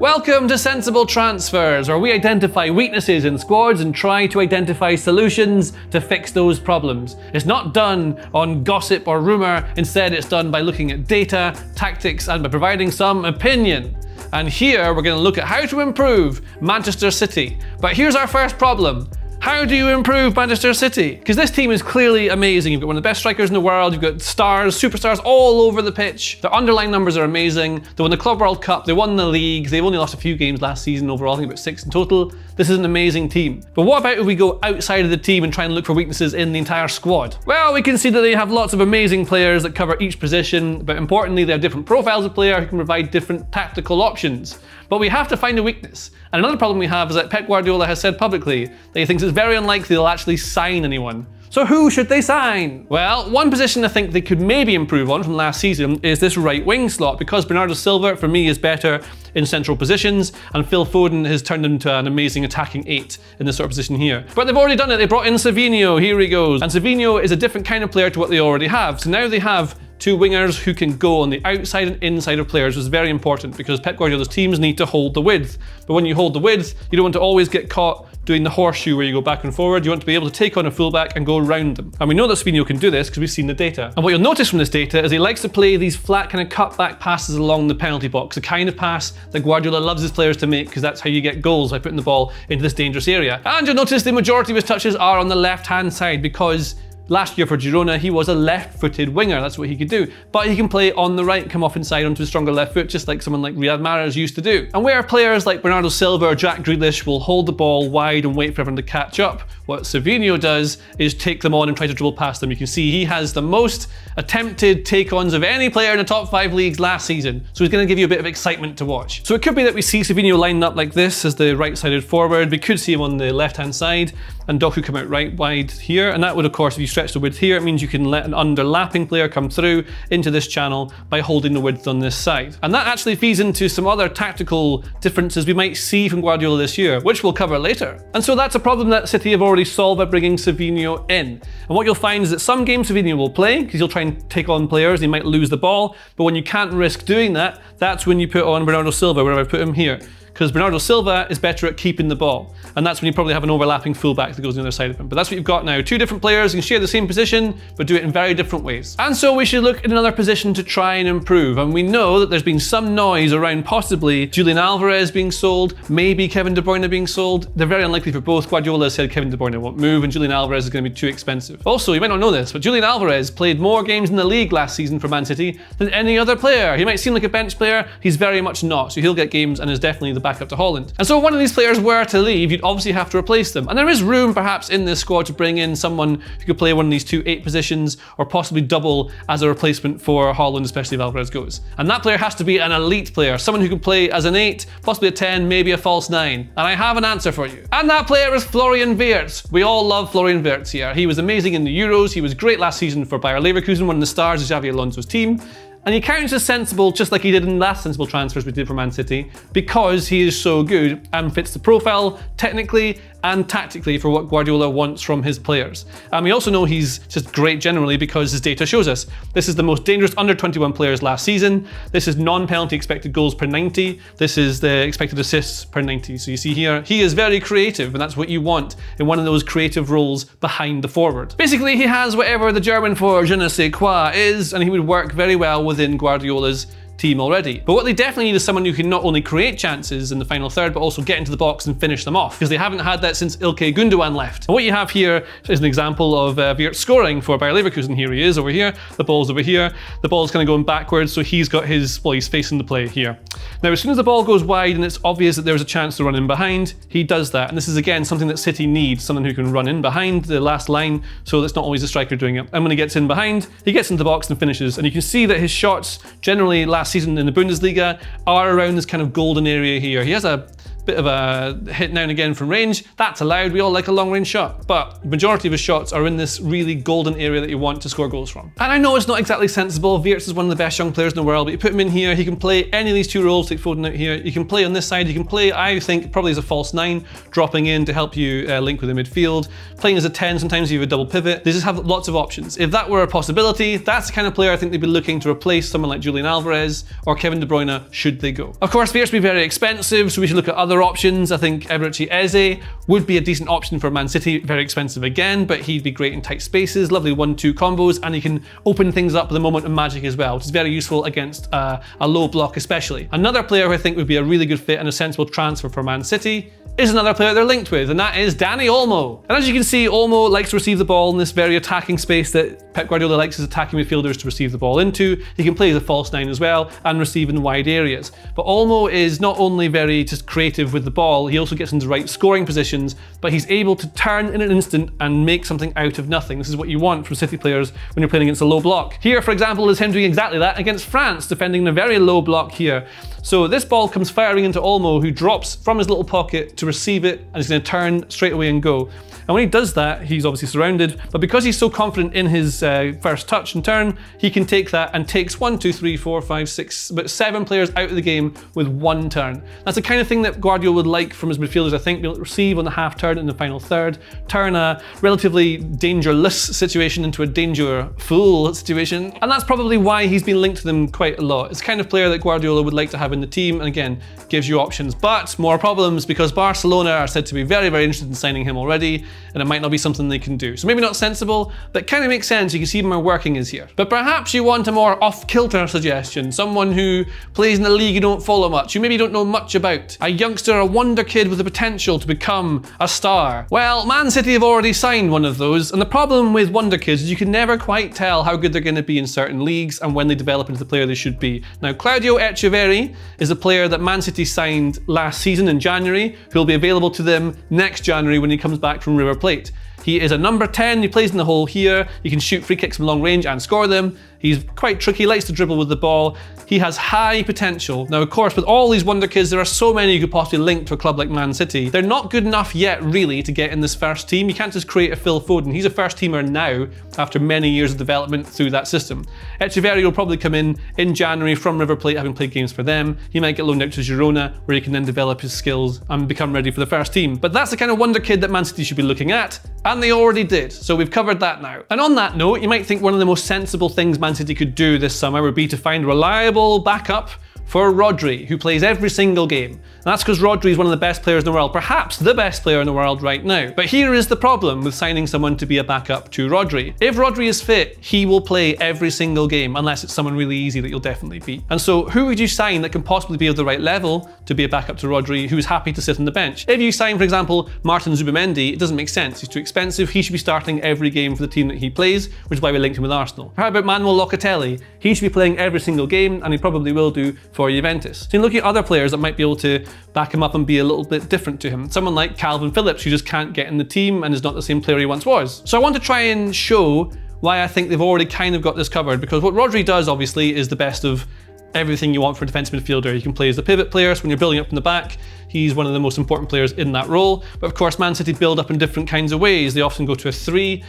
Welcome to Sensible Transfers, where we identify weaknesses in squads and try to identify solutions to fix those problems. It's not done on gossip or rumour, instead it's done by looking at data, tactics and by providing some opinion. And here we're going to look at how to improve Manchester City. But here's our first problem. How do you improve Manchester City? Because this team is clearly amazing. You've got one of the best strikers in the world, you've got stars, superstars all over the pitch. Their underlying numbers are amazing. They won the Club World Cup, they won the league, they've only lost a few games last season overall, I think about 6 in total. This is an amazing team. But what about if we go outside of the team and try and look for weaknesses in the entire squad? Well, we can see that they have lots of amazing players that cover each position, but importantly, they have different profiles of player who can provide different tactical options. But we have to find a weakness. And another problem we have is that Pep Guardiola has said publicly that he thinks it's very unlikely they'll actually sign anyone. So who should they sign? Well, one position I think they could maybe improve on from last season is this right wing slot, because Bernardo Silva, for me, is better in central positions, and Phil Foden has turned into an amazing attacking 8 in this sort of position here. But they've already done it, they brought in Savinho, here he goes. And Savinho is a different kind of player to what they already have. So now they have two wingers who can go on the outside and inside of players, which is very important because Pep Guardiola's teams need to hold the width. But when you hold the width, you don't want to always get caught doing the horseshoe where you go back and forward. You want to be able to take on a fullback and go around them. And we know that Savinho can do this because we've seen the data. And what you'll notice from this data is he likes to play these flat kind of cut back passes along the penalty box, the kind of pass that Guardiola loves his players to make because that's how you get goals, by putting the ball into this dangerous area. And you'll notice the majority of his touches are on the left-hand side because last year for Girona, he was a left-footed winger. That's what he could do. But he can play on the right, come off inside onto a stronger left foot, just like someone like Riyad Mahrez used to do. And where players like Bernardo Silva or Jack Grealish will hold the ball wide and wait for everyone to catch up, what Savinho does is take them on and try to dribble past them. You can see he has the most attempted take-ons of any player in the top 5 leagues last season. So he's going to give you a bit of excitement to watch. So it could be that we see Savinho lined up like this as the right-sided forward. We could see him on the left-hand side and Doku come out right wide here. And that would, of course, if you stretch the width here, it means you can let an underlapping player come through into this channel by holding the width on this side. And that actually feeds into some other tactical differences we might see from Guardiola this year, which we'll cover later. And so that's a problem that City have already solved by bringing Savinho in. And what you'll find is that some games Savinho will play because he'll try and take on players and he might lose the ball. But when you can't risk doing that, that's when you put on Bernardo Silva, wherever I put him here. Because Bernardo Silva is better at keeping the ball. And that's when you probably have an overlapping fullback that goes on the other side of him. But that's what you've got now. Two different players who can share the same position, but do it in very different ways. And so we should look at another position to try and improve. And we know that there's been some noise around possibly Julian Alvarez being sold, maybe Kevin De Bruyne being sold. They're very unlikely for both. Guardiola said Kevin De Bruyne won't move and Julian Alvarez is going to be too expensive. Also, you might not know this, but Julian Alvarez played more games in the league last season for Man City than any other player. He might seem like a bench player, he's very much not. So he'll get games and is definitely the backup to Holland. And so if one of these players were to leave, you'd obviously have to replace them. And there is room perhaps in this squad to bring in someone who could play one of these 2 8 positions or possibly double as a replacement for Holland, especially if Alvarez goes. And that player has to be an elite player, someone who can play as an 8, possibly a 10, maybe a false 9. And I have an answer for you. And that player is Florian Wirtz. We all love Florian Wirtz here. He was amazing in the Euros. He was great last season for Bayer Leverkusen, one of the stars of Xabi Alonso's team. And he counts as sensible just like he did in the last sensible transfers we did for Man City because he is so good and fits the profile technically and tactically for what Guardiola wants from his players. And we also know he's just great generally because his data shows us. This is the most dangerous under 21 players last season. This is non-penalty expected goals per 90. This is the expected assists per 90. So you see here, he is very creative and that's what you want in one of those creative roles behind the forward. Basically, he has whatever the German for je ne sais quoi is, and he would work very well within Guardiola's team already. But what they definitely need is someone who can not only create chances in the final third, but also get into the box and finish them off, because they haven't had that since Ilkay Gundogan left. And what you have here is an example of Wirtz scoring for Bayer Leverkusen. Here he is over here, the ball's over here, the ball's kind of going backwards, so he's got his, well, he's facing the play here. Now, as soon as the ball goes wide and it's obvious that there's a chance to run in behind, he does that. And this is, again, something that City needs, someone who can run in behind the last line, so that's not always the striker doing it. And when he gets in behind, he gets into the box and finishes. And you can see that his shots, generally last season in the Bundesliga, are around this kind of golden area here. He has a bit of a hit now and again from range. That's allowed. We all like a long range shot, but the majority of his shots are in this really golden area that you want to score goals from. And I know it's not exactly sensible. Wirtz is one of the best young players in the world, but you put him in here, he can play any of these two roles, take Foden out here. You can play on this side, you can play, I think, probably as a false 9, dropping in to help you link with the midfield. Playing as a 10, sometimes you have a double pivot. They just have lots of options. If that were a possibility, that's the kind of player I think they'd be looking to replace someone like Julian Alvarez or Kevin De Bruyne, should they go. Of course, Wirtz would be very expensive, so we should look at other options. I think Eberechi Eze would be a decent option for Man City, very expensive again, but he'd be great in tight spaces, lovely 1-2 combos, and he can open things up with a moment of magic as well, which is very useful against a low block especially. Another player who I think would be a really good fit and a sensible transfer for Man City is another player they're linked with, and that is Dani Olmo. And as you can see, Olmo likes to receive the ball in this very attacking space that Pep Guardiola likes his attacking midfielders to receive the ball into. He can play as a false 9 as well and receive in wide areas. But Olmo is not only very just creative with the ball, he also gets into the right scoring positions, but he's able to turn in an instant and make something out of nothing. This is what you want from City players when you're playing against a low block. Here, for example, is him doing exactly that against France, defending in a very low block here. So this ball comes firing into Olmo, who drops from his little pocket to receive it, and he's going to turn straight away and go. And when he does that, he's obviously surrounded, but because he's so confident in his first touch and turn, he can take that and takes 1, 2, 3, 4, 5, 6, about 7 players out of the game with 1 turn. That's the kind of thing that Guardiola would like from his midfielders, I think. Be able to receive on the half turn in the final third, turn a relatively dangerless situation into a dangerful situation, and that's probably why he's been linked to them quite a lot. It's the kind of player that Guardiola would like to have in the team, and again, gives you options, but more problems because Barcelona are said to be very, very interested in signing him already, and it might not be something they can do. So maybe not sensible, but kind of makes sense. You can see where working is here. But perhaps you want a more off-kilter suggestion, someone who plays in a league you don't follow much, who maybe you don't know much about, a youngster, a wonder kid with the potential to become a star. Well, Man City have already signed one of those, and the problem with wonder kids is you can never quite tell how good they're going to be in certain leagues and when they develop into the player they should be. Now, Claudio Echeverri is a player that Man City signed last season in January, who'll be available to them next January when he comes back from River Plate. He is a number 10, he plays in the hole here, he can shoot free kicks from long range and score them. He's quite tricky, likes to dribble with the ball. He has high potential. Now, of course, with all these wonder kids, there are so many you could possibly link to a club like Man City. They're not good enough yet, really, to get in this first team. You can't just create a Phil Foden. He's a first teamer now, after many years of development through that system. Echeverri will probably come in January from River Plate, having played games for them. He might get loaned out to Girona, where he can then develop his skills and become ready for the first team. But that's the kind of wonder kid that Man City should be looking at, and they already did. So we've covered that now. And on that note, you might think one of the most sensible things Man City could do this summer would be to find a reliable backup for Rodri, who plays every single game. And that's because Rodri is one of the best players in the world, perhaps the best player in the world right now. But here is the problem with signing someone to be a backup to Rodri. If Rodri is fit, he will play every single game, unless it's someone really easy that you'll definitely beat. And so who would you sign that can possibly be of the right level to be a backup to Rodri, who's happy to sit on the bench? If you sign, for example, Martin Zubimendi, it doesn't make sense. He's too expensive. He should be starting every game for the team that he plays, which is why we linked him with Arsenal. How about Manuel Locatelli? He should be playing every single game, and he probably will do for Juventus. So you're looking at other players that might be able to back him up and be a little bit different to him. Someone like Calvin Phillips, who just can't get in the team and is not the same player he once was. So I want to try and show why I think they've already kind of got this covered, because what Rodri does, obviously, is the best of everything you want for a defensive midfielder. He can play as the pivot player, so when you're building up from the back, he's one of the most important players in that role. But of course, Man City build up in different kinds of ways. They often go to a 3,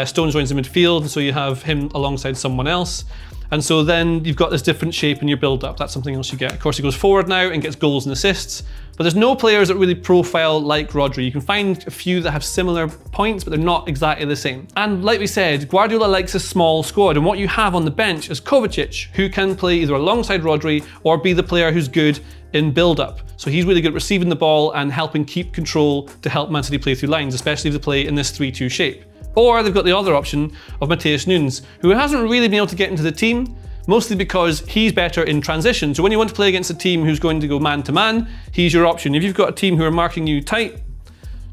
Stones joins the midfield, and so you have him alongside someone else. And so then you've got this different shape in your build-up. That's something else you get. Of course, he goes forward now and gets goals and assists, but there's no players that really profile like Rodri. You can find a few that have similar points, but they're not exactly the same. And like we said, Guardiola likes a small squad, and what you have on the bench is Kovacic, who can play either alongside Rodri or be the player who's good in build-up. So he's really good at receiving the ball and helping keep control to help Man City play through lines, especially if they play in this 3-2 shape. Or they've got the other option of Matheus Nunes, who hasn't really been able to get into the team, mostly because he's better in transition. So when you want to play against a team who's going to go man-to-man, he's your option. If you've got a team who are marking you tight,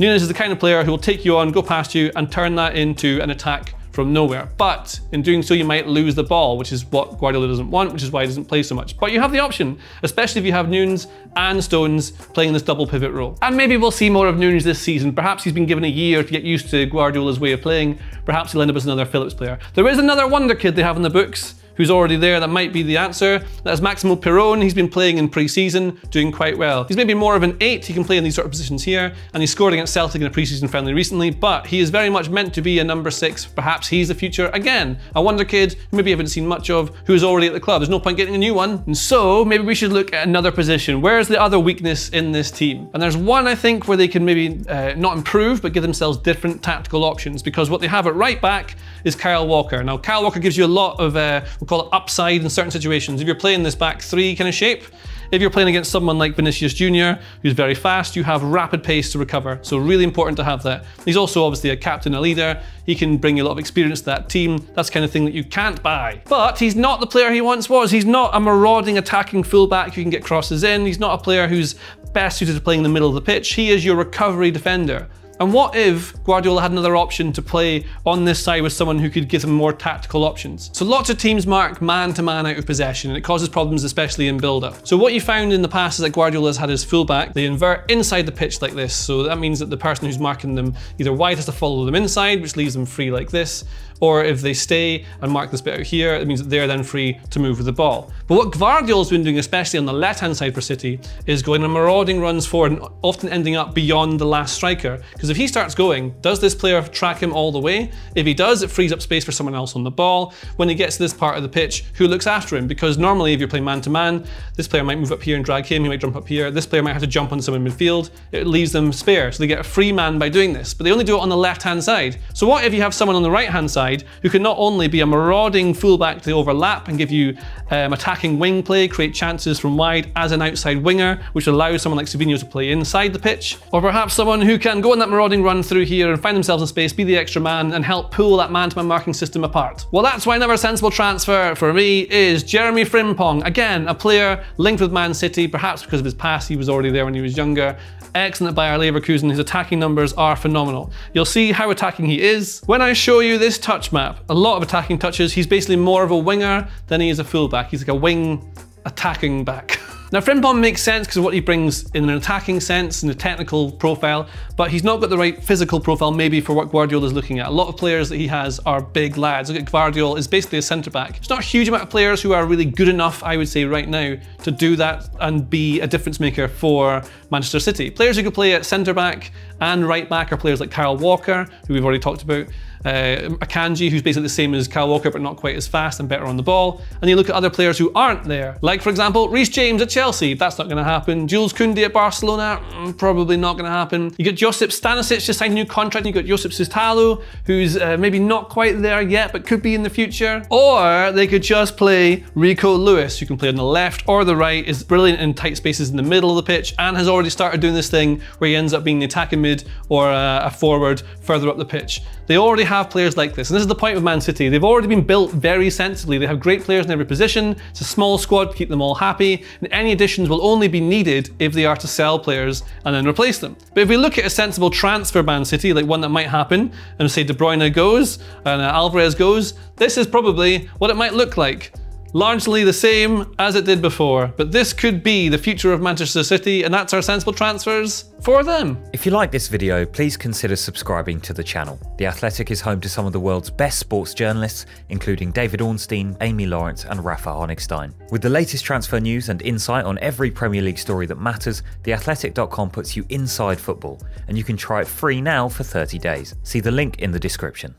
Nunes is the kind of player who will take you on, go past you, and turn that into an attack from nowhere. But in doing so, you might lose the ball, which is what Guardiola doesn't want, which is why he doesn't play so much. But you have the option, especially if you have Nunes and Stones playing this double pivot role. And maybe we'll see more of Nunes this season. Perhaps he's been given a year to get used to Guardiola's way of playing. Perhaps he'll end up as another Phillips player. There is another wonder kid they have in the books, who's already there that might be the answer. That's Maximo Perrone. He's been playing in pre-season, doing quite well. He's maybe more of an 8. He can play in these sort of positions here, and he scored against Celtic in a pre-season friendly recently, but he is very much meant to be a number 6. Perhaps he's the future. Again, a wonder kid who maybe you haven't seen much of, who is already at the club. There's no point getting a new one. And so maybe we should look at another position. Where's the other weakness in this team? And there's one, I think, where they can maybe not improve, but give themselves different tactical options, because what they have at right back is Kyle Walker. Now, Kyle Walker gives you a lot of, we'll call it upside in certain situations. If you're playing this back 3 kind of shape, if you're playing against someone like Vinicius Jr., who's very fast, you have rapid pace to recover. So really important to have that. He's also obviously a captain, a leader. He can bring you a lot of experience to that team. That's the kind of thing that you can't buy. But he's not the player he once was. He's not a marauding attacking fullback who can get crosses in. He's not a player who's best suited to playing in the middle of the pitch. He is your recovery defender. And what if Guardiola had another option to play on this side with someone who could give them more tactical options? So lots of teams mark man-to-man out of possession, and it causes problems, especially in build-up. So what you found in the past is that Guardiola's had his fullback, they invert inside the pitch like this. So that means that the person who's marking them either wide has to follow them inside, which leaves them free like this, or if they stay and mark this bit out here, it means that they're then free to move with the ball. But what Guardiola's been doing, especially on the left-hand side for City, is going on marauding runs forward and often ending up beyond the last striker. Because if he starts going, does this player track him all the way? If he does, it frees up space for someone else on the ball. When he gets to this part of the pitch, who looks after him? Because normally if you're playing man-to-man, this player might move up here and drag him, he might jump up here, this player might have to jump on someone in midfield, it leaves them spare, so they get a free man by doing this. But they only do it on the left-hand side. So what if you have someone on the right-hand side who can not only be a marauding fullback to overlap and give you attacking wing play, create chances from wide as an outside winger, which allows someone like Savinho to play inside the pitch, or perhaps someone who can go on that marauding run through here and find themselves in space, be the extra man, and help pull that man-to-man marking system apart. Well, that's why another sensible transfer for me is Jeremy Frimpong. Again, a player linked with Man City, perhaps because of his past, he was already there when he was younger. Excellent at Bayer Leverkusen, his attacking numbers are phenomenal. You'll see how attacking he is when I show you this touch map. A lot of attacking touches. He's basically more of a winger than he is a fullback. He's like a wing attacking back. Now, Frimpong makes sense because of what he brings in an attacking sense and a technical profile, but he's not got the right physical profile maybe for what Guardiola's looking at. A lot of players that he has are big lads. Look at Guardiola, is basically a centre-back. There's not a huge amount of players who are really good enough, I would say right now, to do that and be a difference maker for Manchester City. Players who could play at centre-back and right-back are players like Kyle Walker, who we've already talked about, Akanji, who's basically the same as Kyle Walker but not quite as fast and better on the ball. And you look at other players who aren't there, like for example Reece James at Chelsea. That's not going to happen. Jules Koundé at Barcelona, probably not going to happen. You got Josip Stanisic just signed a new contract, and you got Josip Sustalu, who's maybe not quite there yet but could be in the future. Or they could just play Rico Lewis, who can play on the left or the right, is brilliant in tight spaces in the middle of the pitch and has already started doing this thing where he ends up being the attacking mid or a forward further up the pitch. They already have players like this, and this is the point with Man City. They've already been built very sensibly. They have great players in every position. It's a small squad to keep them all happy, and any additions will only be needed if they are to sell players and then replace them. But if we look at a sensible transfer Man City, like one that might happen, and say De Bruyne goes and Alvarez goes, this is probably what it might look like. Largely the same as it did before, but this could be the future of Manchester City, and that's our sensible transfers for them. If you like this video, please consider subscribing to the channel. The Athletic is home to some of the world's best sports journalists, including David Ornstein, Amy Lawrence and Rafa Honigstein. With the latest transfer news and insight on every Premier League story that matters, theathletic.com puts you inside football, and you can try it free now for 30 days. See the link in the description.